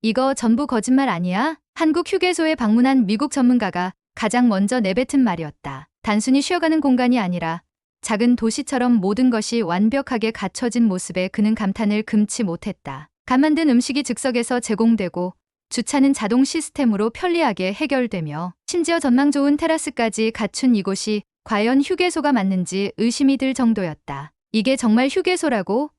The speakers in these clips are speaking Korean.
이거 전부 거짓말 아니야? 한국 휴게소에 방문한 미국 전문가가 가장 먼저 내뱉은 말이었다. 단순히 쉬어가는 공간이 아니라 작은 도시처럼 모든 것이 완벽하게 갖춰진 모습에 그는 감탄을 금치 못했다. 간 만든 음식이 즉석에서 제공되고 주차는 자동 시스템으로 편리하게 해결되며 심지어 전망 좋은 테라스까지 갖춘 이곳이 과연 휴게소가 맞는지 의심이 들 정도였다. 이게 정말 휴게소라고?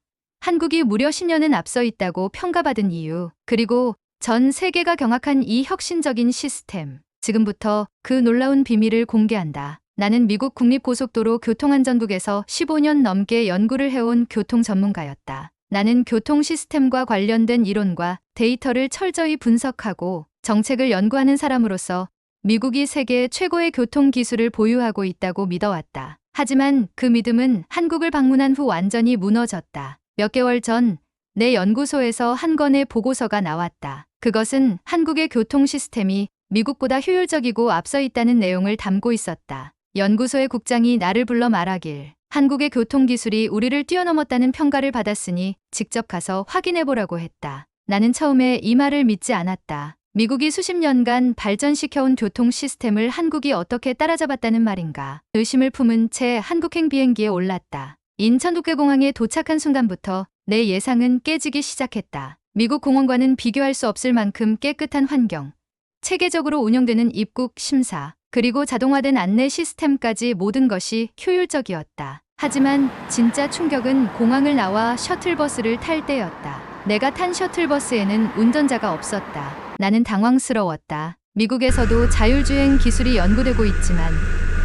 한국이 무려 10년은 앞서 있다고 평가받은 이유, 그리고 전 세계가 경악한 이 혁신적인 시스템. 지금부터 그 놀라운 비밀을 공개한다. 나는 미국 국립고속도로 교통안전국에서 15년 넘게 연구를 해온 교통 전문가였다. 나는 교통 시스템과 관련된 이론과 데이터를 철저히 분석하고 정책을 연구하는 사람으로서 미국이 세계 최고의 교통 기술을 보유하고 있다고 믿어왔다. 하지만 그 믿음은 한국을 방문한 후 완전히 무너졌다. 몇 개월 전 내 연구소에서 한 건의 보고서가 나왔다. 그것은 한국의 교통 시스템이 미국보다 효율적이고 앞서 있다는 내용을 담고 있었다. 연구소의 국장이 나를 불러 말하길, 한국의 교통기술이 우리를 뛰어넘었다는 평가를 받았으니 직접 가서 확인해보라고 했다. 나는 처음에 이 말을 믿지 않았다. 미국이 수십 년간 발전시켜온 교통 시스템을 한국이 어떻게 따라잡았다는 말인가. 의심을 품은 채 한국행 비행기에 올랐다. 인천국제공항에 도착한 순간부터 내 예상은 깨지기 시작했다. 미국 공원과는 비교할 수 없을 만큼 깨끗한 환경, 체계적으로 운영되는 입국 심사, 그리고 자동화된 안내 시스템까지 모든 것이 효율적이었다. 하지만 진짜 충격은 공항을 나와 셔틀버스를 탈 때였다. 내가 탄 셔틀버스에는 운전자가 없었다. 나는 당황스러웠다. 미국에서도 자율주행 기술이 연구되고 있지만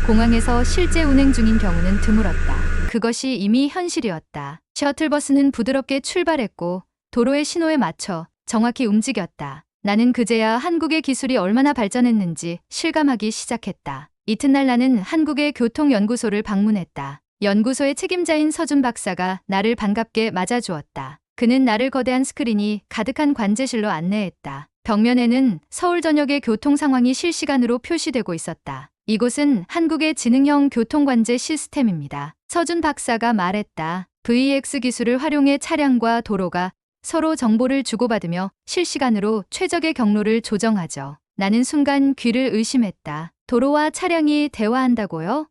공항에서 실제 운행 중인 경우는 드물었다. 그것이 이미 현실이었다. 셔틀버스는 부드럽게 출발했고 도로의 신호에 맞춰 정확히 움직였다. 나는 그제야 한국의 기술이 얼마나 발전했는지 실감하기 시작했다. 이튿날 나는 한국의 교통연구소를 방문했다. 연구소의 책임자인 서준 박사가 나를 반갑게 맞아주었다. 그는 나를 거대한 스크린이 가득한 관제실로 안내했다. 벽면에는 서울 전역의 교통 상황이 실시간으로 표시되고 있었다. 이곳은 한국의 지능형 교통관제 시스템입니다. 서준 박사가 말했다. VX 기술을 활용해 차량과 도로가 서로 정보를 주고받으며 실시간으로 최적의 경로를 조정하죠. 나는 순간 귀를 의심했다. 도로와 차량이 대화한다고요?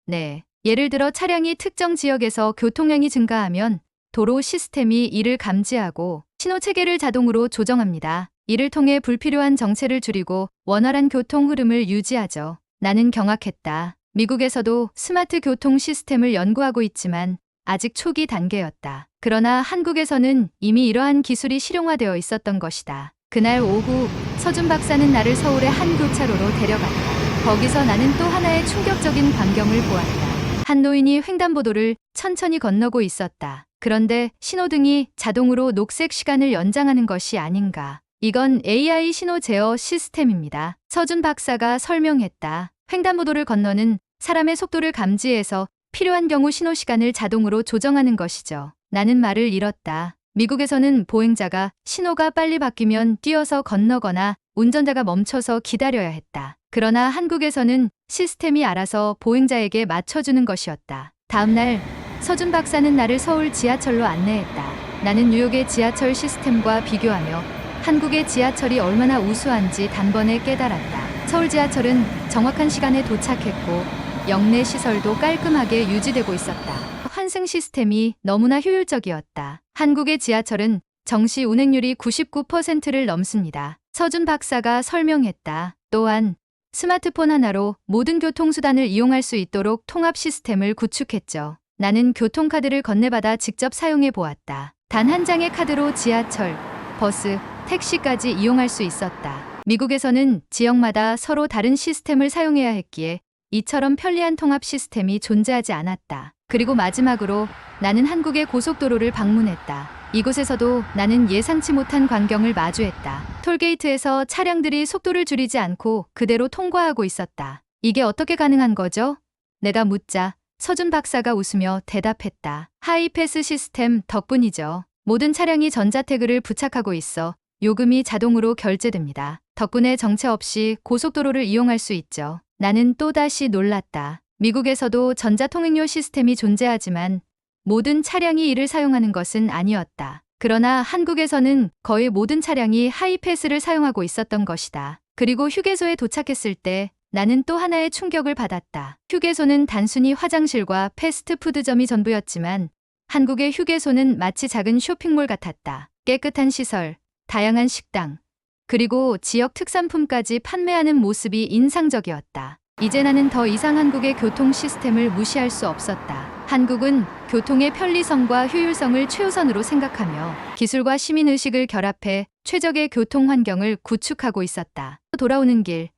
네. 예를 들어 차량이 특정 지역에서 교통량이 증가하면 도로 시스템이 이를 감지하고 신호 체계를 자동으로 조정합니다. 이를 통해 불필요한 정체를 줄이고 원활한 교통 흐름을 유지하죠. 나는 경악했다. 미국에서도 스마트 교통 시스템을 연구하고 있지만 아직 초기 단계였다. 그러나 한국에서는 이미 이러한 기술이 실용화되어 있었던 것이다. 그날 오후 서준 박사는 나를 서울의 한 교차로로 데려갔다. 거기서 나는 또 하나의 충격적인 광경을 보았다. 한 노인이 횡단보도를 천천히 건너고 있었다. 그런데 신호등이 자동으로 녹색 시간을 연장하는 것이 아닌가. 이건 AI 신호 제어 시스템입니다. 서준 박사가 설명했다. 횡단보도를 건너는 사람의 속도를 감지해서 필요한 경우 신호 시간을 자동으로 조정하는 것이죠. 나는 말을 잃었다. 미국에서는 보행자가 신호가 빨리 바뀌면 뛰어서 건너거나 운전자가 멈춰서 기다려야 했다. 그러나 한국에서는 시스템이 알아서 보행자에게 맞춰주는 것이었다. 다음 날 서준 박사는 나를 서울 지하철로 안내했다. 나는 뉴욕의 지하철 시스템과 비교하며 한국의 지하철이 얼마나 우수한지 단번에 깨달았다. 서울 지하철은 정확한 시간에 도착했고 역내 시설도 깔끔하게 유지되고 있었다. 환승 시스템이 너무나 효율적이었다. 한국의 지하철은 정시 운행률이 99%를 넘습니다. 서준 박사가 설명했다. 또한 스마트폰 하나로 모든 교통수단을 이용할 수 있도록 통합 시스템을 구축했죠. 나는 교통카드를 건네받아 직접 사용해 보았다. 단 한 장의 카드로 지하철, 버스, 택시까지 이용할 수 있었다. 미국에서는 지역마다 서로 다른 시스템을 사용해야 했기에 이처럼 편리한 통합 시스템이 존재하지 않았다. 그리고 마지막으로 나는 한국의 고속도로를 방문했다. 이곳에서도 나는 예상치 못한 광경을 마주했다. 톨게이트에서 차량들이 속도를 줄이지 않고 그대로 통과하고 있었다. 이게 어떻게 가능한 거죠? 내가 묻자 서준 박사가 웃으며 대답했다. 하이패스 시스템 덕분이죠. 모든 차량이 전자태그를 부착하고 있어 요금이 자동으로 결제됩니다. 덕분에 정체 없이 고속도로를 이용할 수 있죠. 나는 또다시 놀랐다. 미국에서도 전자통행료 시스템이 존재하지만 모든 차량이 이를 사용하는 것은 아니었다. 그러나 한국에서는 거의 모든 차량이 하이패스를 사용하고 있었던 것이다. 그리고 휴게소에 도착했을 때 나는 또 하나의 충격을 받았다. 휴게소는 단순히 화장실과 패스트푸드점이 전부였지만 한국의 휴게소는 마치 작은 쇼핑몰 같았다. 깨끗한 시설, 다양한 식당, 그리고 지역 특산품까지 판매하는 모습이 인상적이었다. 이제 나는 더 이상 한국의 교통 시스템을 무시할 수 없었다. 한국은 교통의 편리성과 효율성을 최우선으로 생각하며 기술과 시민의식을 결합해 최적의 교통 환경을 구축하고 있었다. 돌아오는 길,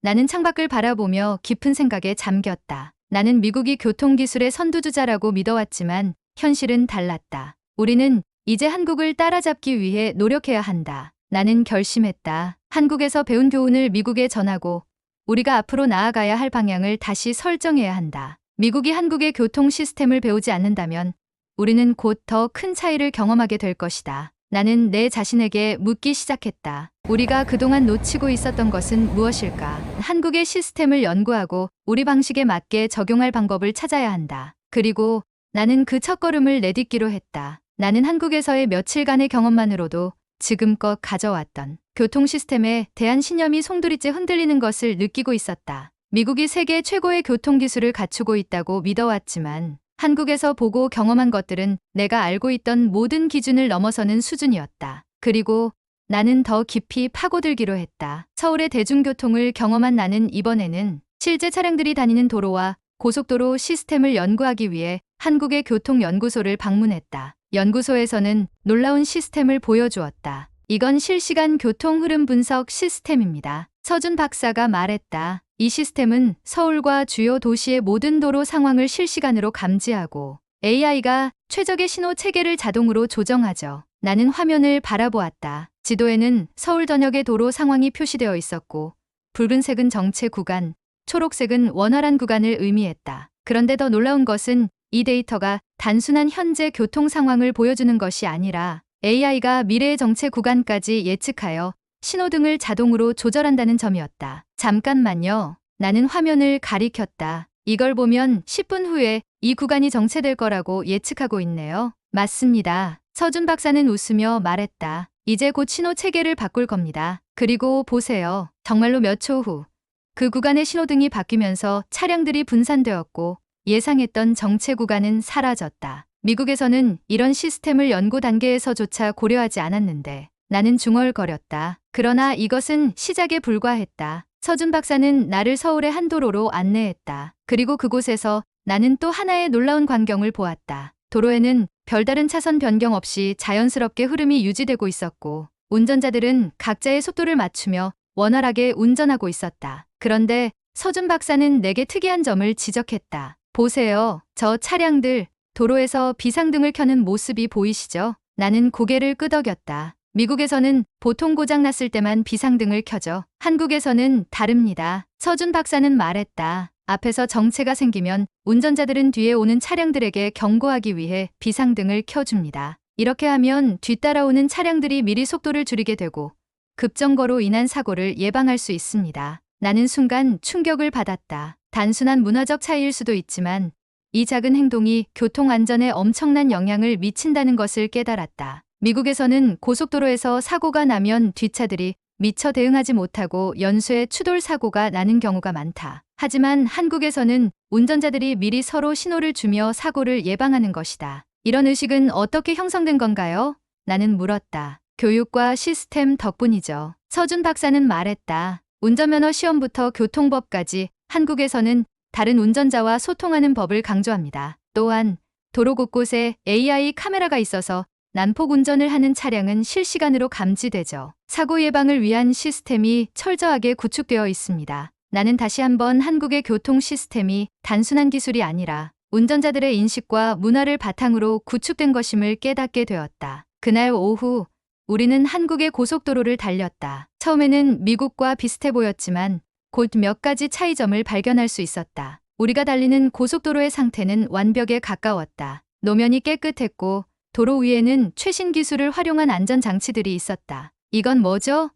나는 창밖을 바라보며 깊은 생각에 잠겼다. 나는 미국이 교통기술의 선두주자라고 믿어왔지만 현실은 달랐다. 우리는 이제 한국을 따라잡기 위해 노력해야 한다. 나는 결심했다. 한국에서 배운 교훈을 미국에 전하고 우리가 앞으로 나아가야 할 방향을 다시 설정해야 한다. 미국이 한국의 교통 시스템을 배우지 않는다면 우리는 곧 더 큰 차이를 경험하게 될 것이다. 나는 내 자신에게 묻기 시작했다. 우리가 그동안 놓치고 있었던 것은 무엇일까? 한국의 시스템을 연구하고 우리 방식에 맞게 적용할 방법을 찾아야 한다. 그리고 나는 그 첫걸음을 내딛기로 했다. 나는 한국에서의 며칠간의 경험만으로도 지금껏 가져왔던 교통 시스템에 대한 신념이 송두리째 흔들리는 것을 느끼고 있었다. 미국이 세계 최고의 교통 기술을 갖추고 있다고 믿어왔지만 한국에서 보고 경험한 것들은 내가 알고 있던 모든 기준을 넘어서는 수준이었다. 그리고 나는 더 깊이 파고들기로 했다. 서울의 대중교통을 경험한 나는 이번에는 실제 차량들이 다니는 도로와 고속도로 시스템을 연구하기 위해 한국의 교통연구소를 방문했다. 연구소에서는 놀라운 시스템을 보여주었다. 이건 실시간 교통 흐름 분석 시스템입니다. 서준 박사가 말했다. 이 시스템은 서울과 주요 도시의 모든 도로 상황을 실시간으로 감지하고 AI가 최적의 신호 체계를 자동으로 조정하죠. 나는 화면을 바라보았다. 지도에는 서울 전역의 도로 상황이 표시되어 있었고 붉은색은 정체 구간, 초록색은 원활한 구간을 의미했다. 그런데 더 놀라운 것은 이 데이터가 단순한 현재 교통 상황을 보여주는 것이 아니라 AI가 미래의 정체 구간까지 예측하여 신호등을 자동으로 조절한다는 점이었다. 잠깐만요. 나는 화면을 가리켰다. 이걸 보면 10분 후에 이 구간이 정체될 거라고 예측하고 있네요. 맞습니다. 서준 박사는 웃으며 말했다. 이제 곧 신호 체계를 바꿀 겁니다. 그리고 보세요. 정말로 몇 초 후 그 구간의 신호등이 바뀌면서 차량들이 분산되었고 예상했던 정체 구간은 사라졌다. 미국에서는 이런 시스템을 연구 단계에서조차 고려하지 않았는데 나는 중얼거렸다. 그러나 이것은 시작에 불과했다. 서준 박사는 나를 서울의 한 도로로 안내했다. 그리고 그곳에서 나는 또 하나의 놀라운 광경을 보았다. 도로에는 별다른 차선 변경 없이 자연스럽게 흐름이 유지되고 있었고 운전자들은 각자의 속도를 맞추며 원활하게 운전하고 있었다. 그런데 서준 박사는 내게 특이한 점을 지적했다. 보세요. 저 차량들, 도로에서 비상등을 켜는 모습이 보이시죠? 나는 고개를 끄덕였다. 미국에서는 보통 고장 났을 때만 비상등을 켜죠. 한국에서는 다릅니다. 서준 박사는 말했다. 앞에서 정체가 생기면 운전자들은 뒤에 오는 차량들에게 경고하기 위해 비상등을 켜줍니다. 이렇게 하면 뒤따라오는 차량들이 미리 속도를 줄이게 되고 급정거로 인한 사고를 예방할 수 있습니다. 나는 순간 충격을 받았다. 단순한 문화적 차이일 수도 있지만 이 작은 행동이 교통 안전에 엄청난 영향을 미친다는 것을 깨달았다. 미국에서는 고속도로에서 사고가 나면 뒷차들이 미처 대응하지 못하고 연쇄 추돌 사고가 나는 경우가 많다. 하지만 한국에서는 운전자들이 미리 서로 신호를 주며 사고를 예방하는 것이다. 이런 의식은 어떻게 형성된 건가요? 나는 물었다. 교육과 시스템 덕분이죠. 서준 박사는 말했다. 운전면허 시험부터 교통법까지 한국에서는 다른 운전자와 소통하는 법을 강조합니다. 또한 도로 곳곳에 AI 카메라가 있어서 난폭 운전을 하는 차량은 실시간으로 감지되죠. 사고 예방을 위한 시스템이 철저하게 구축되어 있습니다. 나는 다시 한번 한국의 교통 시스템이 단순한 기술이 아니라 운전자들의 인식과 문화를 바탕으로 구축된 것임을 깨닫게 되었다. 그날 오후 우리는 한국의 고속도로를 달렸다. 처음에는 미국과 비슷해 보였지만 곧 몇 가지 차이점을 발견할 수 있었다. 우리가 달리는 고속도로의 상태는 완벽에 가까웠다. 노면이 깨끗했고 도로 위에는 최신 기술을 활용한 안전장치들이 있었다. 이건 뭐죠?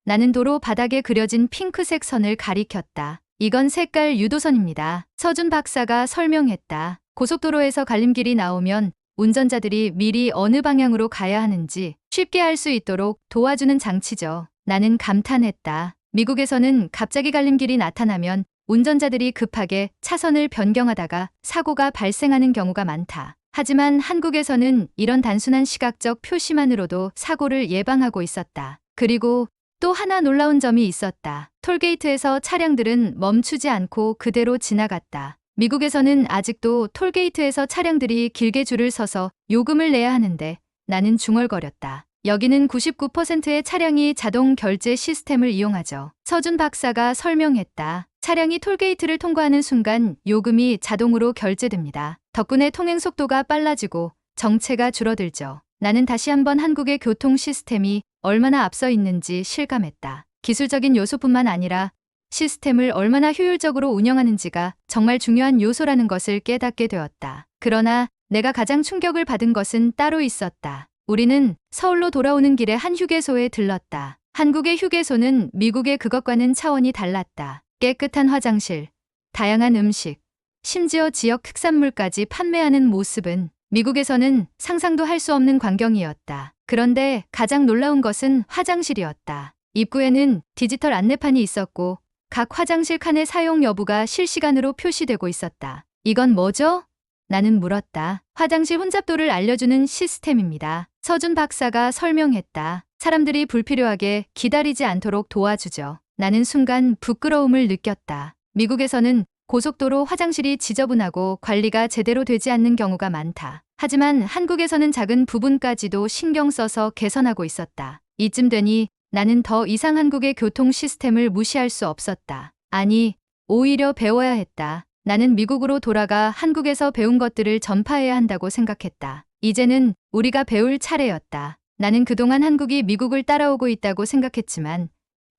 나는 도로 바닥에 그려진 핑크색 선을 가리켰다. 이건 색깔 유도선입니다. 서준 박사가 설명했다. 고속도로에서 갈림길이 나오면 운전자들이 미리 어느 방향으로 가야 하는지 쉽게 알 수 있도록 도와주는 장치죠. 나는 감탄했다. 미국에서는 갑자기 갈림길이 나타나면 운전자들이 급하게 차선을 변경하다가 사고가 발생하는 경우가 많다. 하지만 한국에서는 이런 단순한 시각적 표시만으로도 사고를 예방하고 있었다. 그리고 또 하나 놀라운 점이 있었다. 톨게이트에서 차량들은 멈추지 않고 그대로 지나갔다. 미국에서는 아직도 톨게이트에서 차량들이 길게 줄을 서서 요금을 내야 하는데 나는 중얼거렸다. 여기는 99%의 차량이 자동 결제 시스템을 이용하죠. 서준 박사가 설명했다. 차량이 톨게이트를 통과하는 순간 요금이 자동으로 결제됩니다. 덕분에 통행 속도가 빨라지고 정체가 줄어들죠. 나는 다시 한번 한국의 교통 시스템이 얼마나 앞서 있는지 실감했다. 기술적인 요소뿐만 아니라 시스템을 얼마나 효율적으로 운영하는지가 정말 중요한 요소라는 것을 깨닫게 되었다. 그러나 내가 가장 충격을 받은 것은 따로 있었다. 우리는 서울로 돌아오는 길에 한 휴게소에 들렀다. 한국의 휴게소는 미국의 그것과는 차원이 달랐다. 깨끗한 화장실, 다양한 음식, 심지어 지역 특산물까지 판매하는 모습은 미국에서는 상상도 할 수 없는 광경이었다. 그런데 가장 놀라운 것은 화장실이었다. 입구에는 디지털 안내판이 있었고 각 화장실 칸의 사용 여부가 실시간으로 표시되고 있었다. 이건 뭐죠? 나는 물었다. 화장실 혼잡도를 알려주는 시스템입니다. 서준 박사가 설명했다. 사람들이 불필요하게 기다리지 않도록 도와주죠. 나는 순간 부끄러움을 느꼈다. 미국에서는 고속도로 화장실이 지저분하고 관리가 제대로 되지 않는 경우가 많다. 하지만 한국에서는 작은 부분까지도 신경 써서 개선하고 있었다. 이쯤 되니 나는 더 이상 한국의 교통 시스템을 무시할 수 없었다. 아니, 오히려 배워야 했다. 나는 미국으로 돌아가 한국에서 배운 것들을 전파해야 한다고 생각했다. 이제는 우리가 배울 차례였다. 나는 그동안 한국이 미국을 따라오고 있다고 생각했지만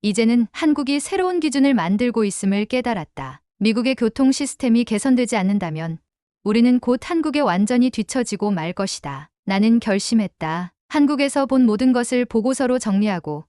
이제는 한국이 새로운 기준을 만들고 있음을 깨달았다. 미국의 교통 시스템이 개선되지 않는다면 우리는 곧 한국에 완전히 뒤처지고 말 것이다. 나는 결심했다. 한국에서 본 모든 것을 보고서로 정리하고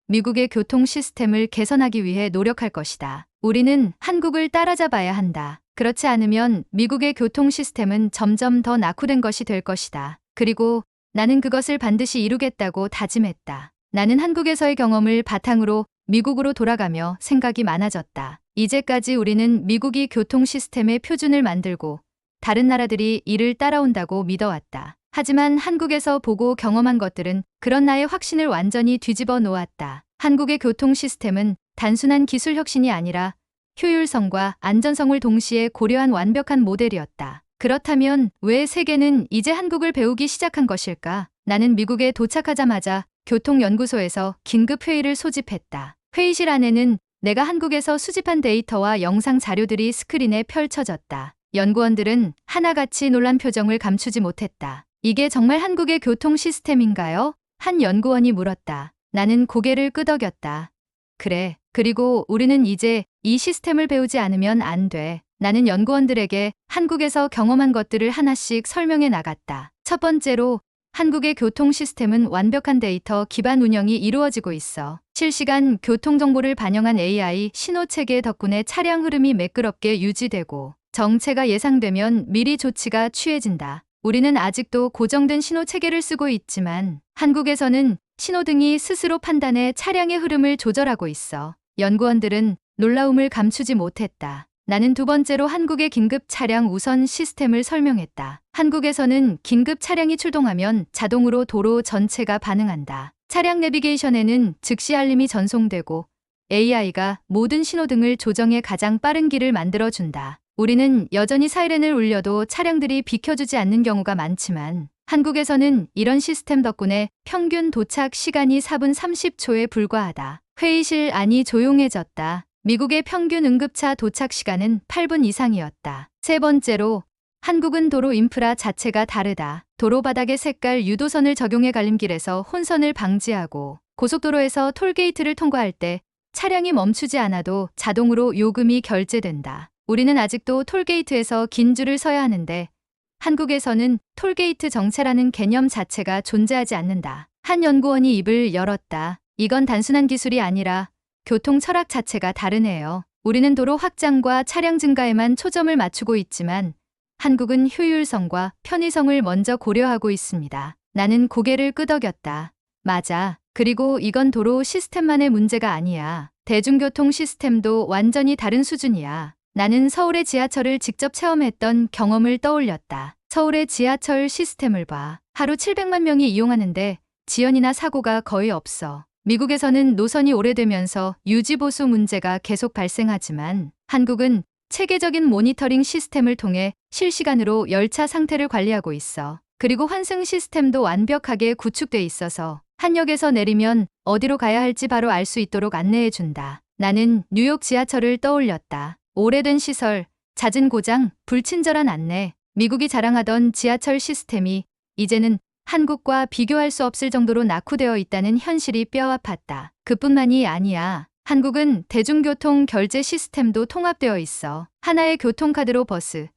미국의 교통 시스템을 개선하기 위해 노력할 것이다. 우리는 한국을 따라잡아야 한다. 그렇지 않으면 미국의 교통 시스템은 점점 더 낙후된 것이 될 것이다. 그리고 나는 그것을 반드시 이루겠다고 다짐했다. 나는 한국에서의 경험을 바탕으로 미국으로 돌아가며 생각이 많아졌다. 이제까지 우리는 미국이 교통 시스템의 표준을 만들고 다른 나라들이 이를 따라온다고 믿어왔다. 하지만 한국에서 보고 경험한 것들은 그런 나의 확신을 완전히 뒤집어 놓았다. 한국의 교통 시스템은 단순한 기술 혁신이 아니라 효율성과 안전성을 동시에 고려한 완벽한 모델이었다. 그렇다면 왜 세계는 이제 한국을 배우기 시작한 것일까? 나는 미국에 도착하자마자 교통연구소에서 긴급 회의를 소집했다. 회의실 안에는 내가 한국에서 수집한 데이터와 영상 자료들이 스크린에 펼쳐졌다. 연구원들은 하나같이 놀란 표정을 감추지 못했다. 이게 정말 한국의 교통 시스템인가요? 한 연구원이 물었다. 나는 고개를 끄덕였다. 그래. 그리고 우리는 이제 이 시스템을 배우지 않으면 안 돼. 나는 연구원들에게 한국에서 경험한 것들을 하나씩 설명해 나갔다. 첫 번째로 한국의 교통 시스템은 완벽한 데이터 기반 운영이 이루어지고 있어. 실시간 교통 정보를 반영한 AI 신호 체계 덕분에 차량 흐름이 매끄럽게 유지되고 정체가 예상되면 미리 조치가 취해진다. 우리는 아직도 고정된 신호 체계를 쓰고 있지만 한국에서는 신호등이 스스로 판단해 차량의 흐름을 조절하고 있어. 연구원들은 놀라움을 감추지 못했다. 나는 두 번째로 한국의 긴급 차량 우선 시스템을 설명했다. 한국에서는 긴급 차량이 출동하면 자동으로 도로 전체가 반응한다. 차량 내비게이션에는 즉시 알림이 전송되고 AI가 모든 신호등을 조정해 가장 빠른 길을 만들어준다. 우리는 여전히 사이렌을 울려도 차량들이 비켜주지 않는 경우가 많지만 한국에서는 이런 시스템 덕분에 평균 도착 시간이 4분 30초에 불과하다. 회의실 안이 조용해졌다. 미국의 평균 응급차 도착 시간은 8분 이상이었다. 세 번째로, 한국은 도로 인프라 자체가 다르다. 도로 바닥에 색깔 유도선을 적용해 갈림길에서 혼선을 방지하고 고속도로에서 톨게이트를 통과할 때 차량이 멈추지 않아도 자동으로 요금이 결제된다. 우리는 아직도 톨게이트에서 긴 줄을 서야 하는데 한국에서는 톨게이트 정체라는 개념 자체가 존재하지 않는다. 한 연구원이 입을 열었다. 이건 단순한 기술이 아니라 교통 철학 자체가 다르네요. 우리는 도로 확장과 차량 증가에만 초점을 맞추고 있지만 한국은 효율성과 편의성을 먼저 고려하고 있습니다. 나는 고개를 끄덕였다. 맞아. 그리고 이건 도로 시스템만의 문제가 아니야. 대중교통 시스템도 완전히 다른 수준이야. 나는 서울의 지하철을 직접 체험했던 경험을 떠올렸다. 서울의 지하철 시스템을 봐. 하루 700만 명이 이용하는데 지연이나 사고가 거의 없어. 미국에서는 노선이 오래되면서 유지보수 문제가 계속 발생하지만 한국은 체계적인 모니터링 시스템을 통해 실시간으로 열차 상태를 관리하고 있어. 그리고 환승 시스템도 완벽하게 구축돼 있어서 한 역에서 내리면 어디로 가야 할지 바로 알 수 있도록 안내해준다. 나는 뉴욕 지하철을 떠올렸다. 오래된 시설, 잦은 고장, 불친절한 안내. 미국이 자랑하던 지하철 시스템이 이제는 한국과 비교할 수 없을 정도로 낙후되어 있다는 현실이 뼈아팠다. 그뿐만이 아니야. 한국은 대중교통 결제 시스템도 통합되어 있어. 하나의 교통카드로 버스,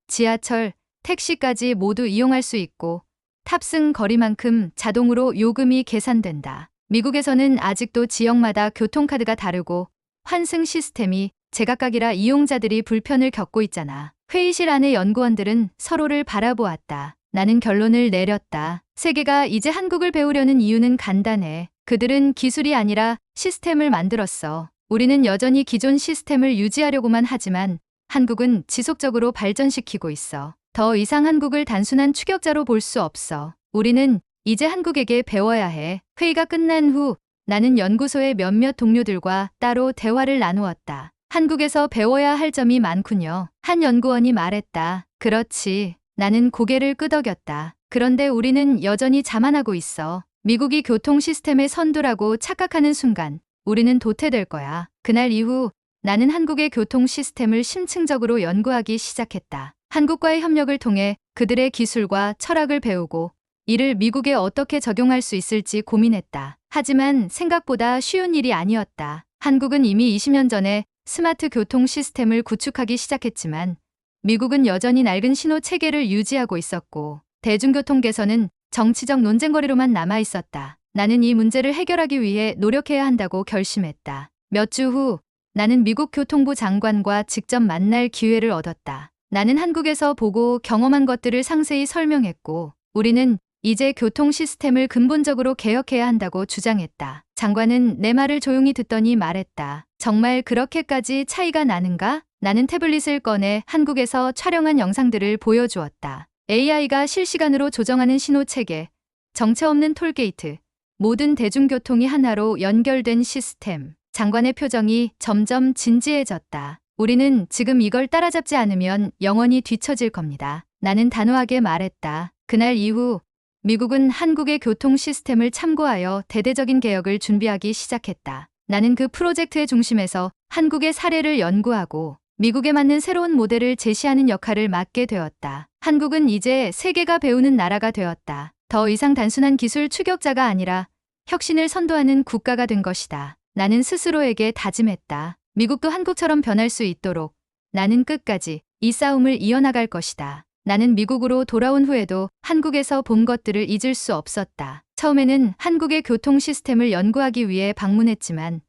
지하철, 택시까지 모두 이용할 수 있고 탑승 거리만큼 자동으로 요금이 계산된다. 미국에서는 아직도 지역마다 교통카드가 다르고 환승 시스템이 제각각이라 이용자들이 불편을 겪고 있잖아. 회의실 안의 연구원들은 서로를 바라보았다. 나는 결론을 내렸다. 세계가 이제 한국을 배우려는 이유는 간단해. 그들은 기술이 아니라 시스템을 만들었어. 우리는 여전히 기존 시스템을 유지하려고만 하지만 한국은 지속적으로 발전시키고 있어. 더 이상 한국을 단순한 추격자로 볼 수 없어. 우리는 이제 한국에게 배워야 해. 회의가 끝난 후 나는 연구소의 몇몇 동료들과 따로 대화를 나누었다. 한국에서 배워야 할 점이 많군요. 한 연구원이 말했다. 그렇지. 나는 고개를 끄덕였다. 그런데 우리는 여전히 자만하고 있어. 미국이 교통 시스템의 선두라고 착각하는 순간 우리는 도태될 거야. 그날 이후 나는 한국의 교통 시스템을 심층적으로 연구하기 시작했다. 한국과의 협력을 통해 그들의 기술과 철학을 배우고 이를 미국에 어떻게 적용할 수 있을지 고민했다. 하지만 생각보다 쉬운 일이 아니었다. 한국은 이미 20년 전에 스마트 교통 시스템을 구축하기 시작했지만 미국은 여전히 낡은 신호 체계를 유지하고 있었고 대중교통 개선은 정치적 논쟁거리로만 남아 있었다. 나는 이 문제를 해결하기 위해 노력해야 한다고 결심했다. 몇 주 후 나는 미국 교통부 장관과 직접 만날 기회를 얻었다. 나는 한국에서 보고 경험한 것들을 상세히 설명했고 우리는 이제 교통 시스템을 근본적으로 개혁해야 한다고 주장했다. 장관은 내 말을 조용히 듣더니 말했다. 정말 그렇게까지 차이가 나는가? 나는 태블릿을 꺼내 한국에서 촬영한 영상들을 보여주었다. AI가 실시간으로 조정하는 신호 체계, 정체 없는 톨게이트, 모든 대중교통이 하나로 연결된 시스템. 장관의 표정이 점점 진지해졌다. 우리는 지금 이걸 따라잡지 않으면 영원히 뒤처질 겁니다. 나는 단호하게 말했다. 그날 이후 미국은 한국의 교통 시스템을 참고하여 대대적인 개혁을 준비하기 시작했다. 나는 그 프로젝트의 중심에서 한국의 사례를 연구하고 미국에 맞는 새로운 모델을 제시하는 역할을 맡게 되었다. 한국은 이제 세계가 배우는 나라가 되었다. 더 이상 단순한 기술 추격자가 아니라 혁신을 선도하는 국가가 된 것이다. 나는 스스로에게 다짐했다. 미국도 한국처럼 변할 수 있도록 나는 끝까지 이 싸움을 이어나갈 것이다. 나는 미국으로 돌아온 후에도 한국에서 본 것들을 잊을 수 없었다. 처음에는 한국의 교통 시스템을 연구하기 위해 방문했지만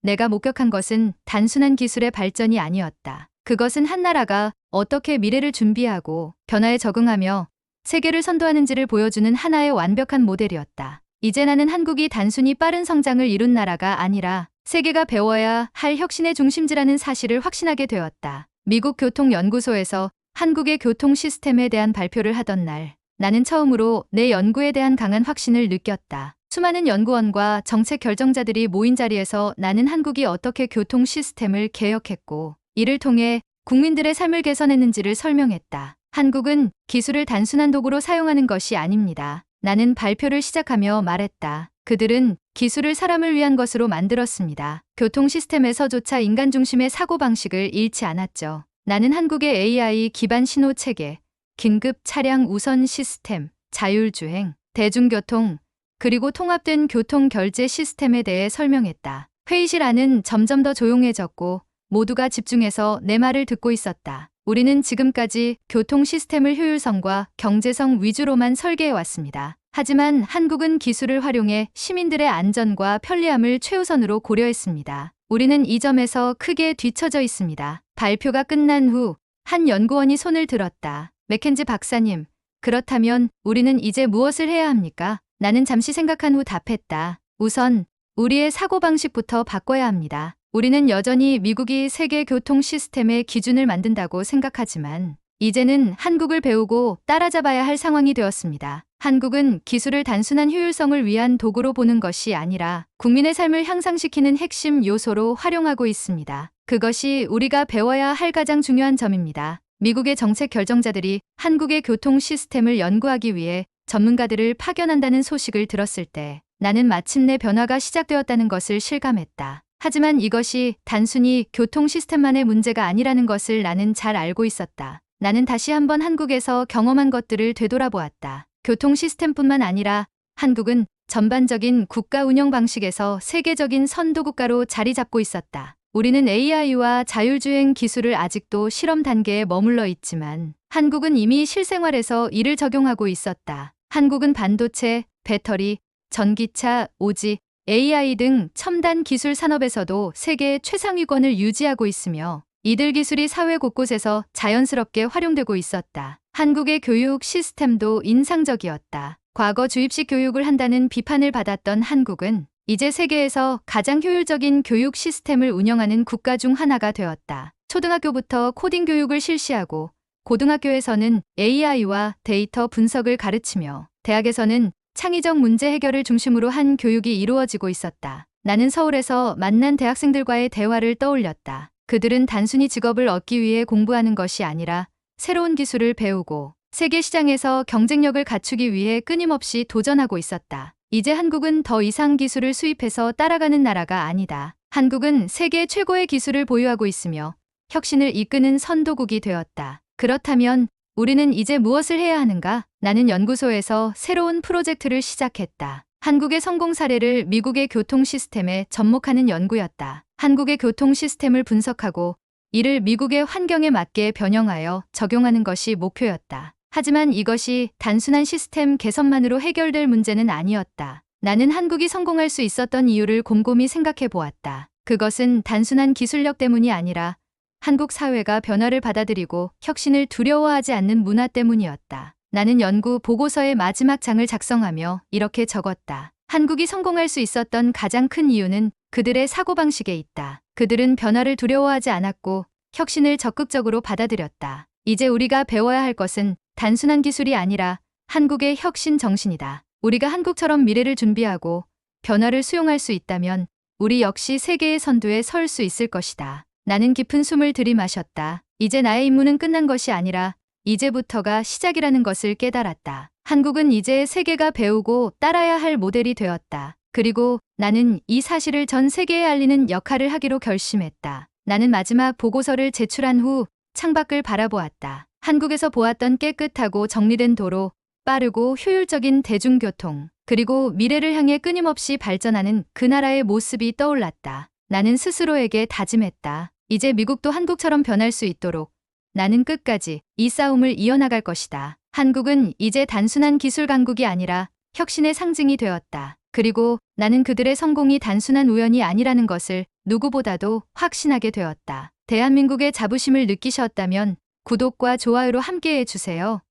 내가 목격한 것은 단순한 기술의 발전이 아니었다. 그것은 한 나라가 어떻게 미래를 준비하고 변화에 적응하며 세계를 선도하는지를 보여주는 하나의 완벽한 모델이었다. 이제 나는 한국이 단순히 빠른 성장을 이룬 나라가 아니라 세계가 배워야 할 혁신의 중심지라는 사실을 확신하게 되었다. 미국 교통연구소에서 한국의 교통 시스템에 대한 발표를 하던 날, 나는 처음으로 내 연구에 대한 강한 확신을 느꼈다. 수많은 연구원과 정책 결정자들이 모인 자리에서 나는 한국이 어떻게 교통 시스템을 개혁했고 이를 통해 국민들의 삶을 개선했는지를 설명했다. 한국은 기술을 단순한 도구로 사용하는 것이 아닙니다. 나는 발표를 시작하며 말했다. 그들은 기술을 사람을 위한 것으로 만들었습니다. 교통 시스템에서조차 인간 중심의 사고방식을 잃지 않았죠. 나는 한국의 AI 기반 신호 체계, 긴급 차량 우선 시스템, 자율주행, 대중교통, 그리고 통합된 교통 결제 시스템에 대해 설명했다. 회의실 안은 점점 더 조용해졌고 모두가 집중해서 내 말을 듣고 있었다. 우리는 지금까지 교통 시스템을 효율성과 경제성 위주로만 설계해왔습니다. 하지만 한국은 기술을 활용해 시민들의 안전과 편리함을 최우선으로 고려했습니다. 우리는 이 점에서 크게 뒤처져 있습니다. 발표가 끝난 후 한 연구원이 손을 들었다. 맥켄지 박사님, 그렇다면 우리는 이제 무엇을 해야 합니까? 나는 잠시 생각한 후 답했다. 우선 우리의 사고방식부터 바꿔야 합니다. 우리는 여전히 미국이 세계 교통 시스템의 기준을 만든다고 생각하지만 이제는 한국을 배우고 따라잡아야 할 상황이 되었습니다. 한국은 기술을 단순한 효율성을 위한 도구로 보는 것이 아니라 국민의 삶을 향상시키는 핵심 요소로 활용하고 있습니다. 그것이 우리가 배워야 할 가장 중요한 점입니다. 미국의 정책 결정자들이 한국의 교통 시스템을 연구하기 위해 전문가들을 파견한다는 소식을 들었을 때 나는 마침내 변화가 시작되었다는 것을 실감했다. 하지만 이것이 단순히 교통 시스템만의 문제가 아니라는 것을 나는 잘 알고 있었다. 나는 다시 한번 한국에서 경험한 것들을 되돌아보았다. 교통 시스템뿐만 아니라 한국은 전반적인 국가 운영 방식에서 세계적인 선도국가로 자리 잡고 있었다. 우리는 AI와 자율주행 기술을 아직도 실험 단계에 머물러 있지만 한국은 이미 실생활에서 이를 적용하고 있었다. 한국은 반도체, 배터리, 전기차, 오지, AI 등 첨단 기술 산업에서도 세계 최상위권을 유지하고 있으며 이들 기술이 사회 곳곳에서 자연스럽게 활용되고 있었다. 한국의 교육 시스템도 인상적이었다. 과거 주입식 교육을 한다는 비판을 받았던 한국은 이제 세계에서 가장 효율적인 교육 시스템을 운영하는 국가 중 하나가 되었다. 초등학교부터 코딩 교육을 실시하고 고등학교에서는 AI와 데이터 분석을 가르치며 대학에서는 창의적 문제 해결을 중심으로 한 교육이 이루어지고 있었다. 나는 서울에서 만난 대학생들과의 대화를 떠올렸다. 그들은 단순히 직업을 얻기 위해 공부하는 것이 아니라 새로운 기술을 배우고 세계 시장에서 경쟁력을 갖추기 위해 끊임없이 도전하고 있었다. 이제 한국은 더 이상 기술을 수입해서 따라가는 나라가 아니다. 한국은 세계 최고의 기술을 보유하고 있으며 혁신을 이끄는 선도국이 되었다. 그렇다면 우리는 이제 무엇을 해야 하는가? 나는 연구소에서 새로운 프로젝트를 시작했다. 한국의 성공 사례를 미국의 교통 시스템에 접목하는 연구였다. 한국의 교통 시스템을 분석하고 이를 미국의 환경에 맞게 변형하여 적용하는 것이 목표였다. 하지만 이것이 단순한 시스템 개선만으로 해결될 문제는 아니었다. 나는 한국이 성공할 수 있었던 이유를 곰곰이 생각해 보았다. 그것은 단순한 기술력 때문이 아니라 한국 사회가 변화를 받아들이고 혁신을 두려워하지 않는 문화 때문이었다. 나는 연구 보고서의 마지막 장을 작성하며 이렇게 적었다. 한국이 성공할 수 있었던 가장 큰 이유는 그들의 사고방식에 있다. 그들은 변화를 두려워하지 않았고 혁신을 적극적으로 받아들였다. 이제 우리가 배워야 할 것은 단순한 기술이 아니라 한국의 혁신 정신이다. 우리가 한국처럼 미래를 준비하고 변화를 수용할 수 있다면 우리 역시 세계의 선두에 설 수 있을 것이다. 나는 깊은 숨을 들이마셨다. 이제 나의 임무는 끝난 것이 아니라 이제부터가 시작이라는 것을 깨달았다. 한국은 이제 세계가 배우고 따라야 할 모델이 되었다. 그리고 나는 이 사실을 전 세계에 알리는 역할을 하기로 결심했다. 나는 마지막 보고서를 제출한 후 창밖을 바라보았다. 한국에서 보았던 깨끗하고 정리된 도로, 빠르고 효율적인 대중교통, 그리고 미래를 향해 끊임없이 발전하는 그 나라의 모습이 떠올랐다. 나는 스스로에게 다짐했다. 이제 미국도 한국처럼 변할 수 있도록 나는 끝까지 이 싸움을 이어나갈 것이다. 한국은 이제 단순한 기술 강국이 아니라 혁신의 상징이 되었다. 그리고 나는 그들의 성공이 단순한 우연이 아니라는 것을 누구보다도 확신하게 되었다. 대한민국의 자부심을 느끼셨다면 구독과 좋아요로 함께해 주세요.